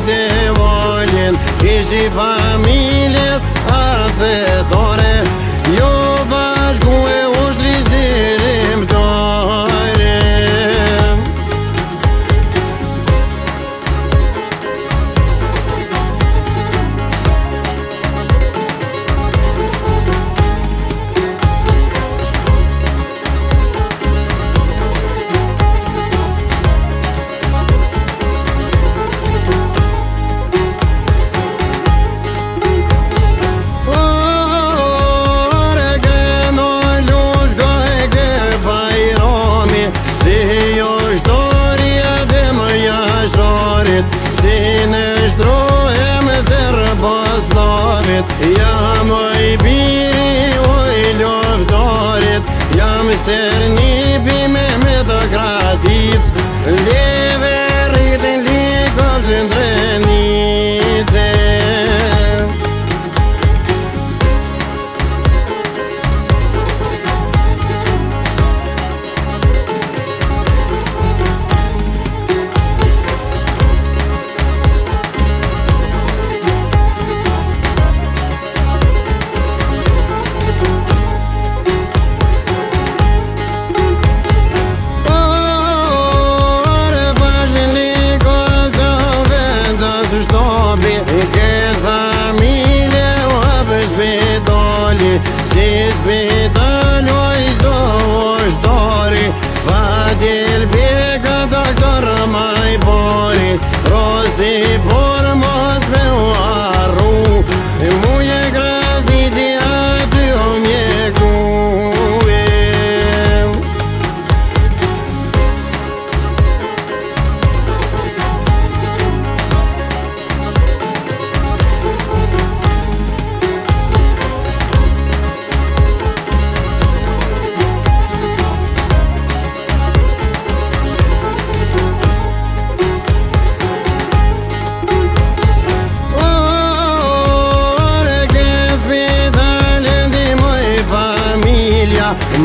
të volin, ishi familjes ardhetore, jo bashku e ushtrisërim tore. Si në shtrohem Zërboslavit, jam oj biri oj loftarit, jam sternipi me metokratic, leve rritin likov zëndrenice. Këtë familje o hapës spitali, si spital o i zdo ushtari, Fadil Beka doktor maj bori, prosti por mos me u arru, muje krasnici aty o mjeku.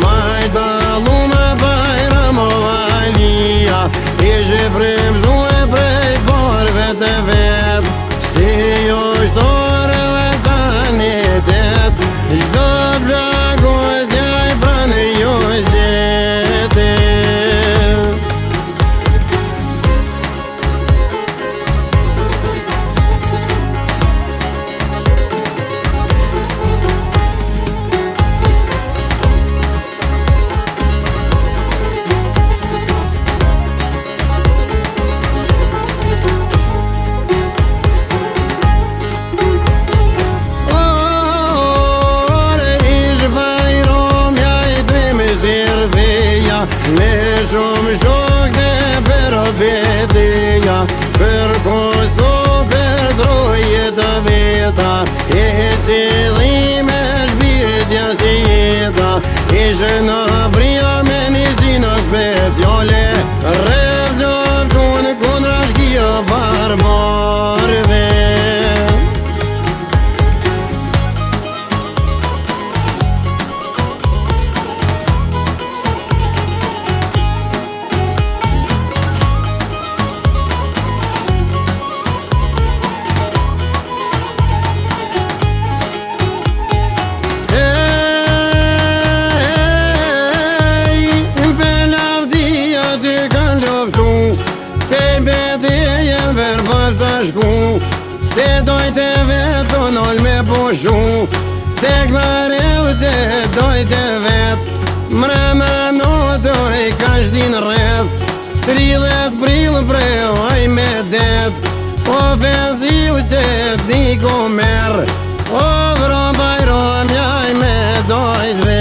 Maj dalu me bajram o valia, ishe frimzu e prej porve të vet, si jo shtore dhe sanitet, shdo t'plagu e s'jaj pranë jo zete. Me shumë shok dhe për beteja, për Kosovë, për troje të veta, e cilime shbirtja si jeta, ishe në bria me një zinë speciale, rrëv lëftun kundra shkia barbarve. Te doj të vetë, nol me poshu, te klareu te doj të vetë, mrena notoj ka shdin rreth, 30 pril prejoj me det, ofensiv që t'i komer, o vro bajron jaj me doj të vetë.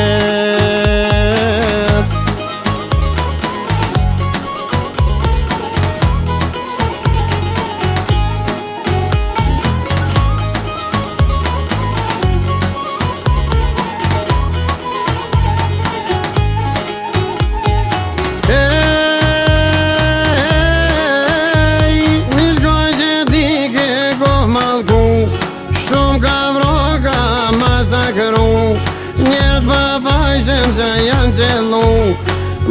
Njerët pa fajshem që janë qelu,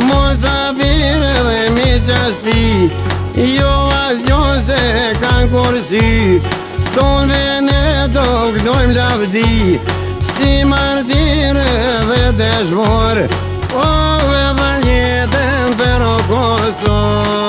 mos të firë dhe mi qasti, Jo asgjo se kanë kursi, tonë Venedok dojmë lavdi, si martirë dhe dëshmor, o vedha jetën për o Kosovë.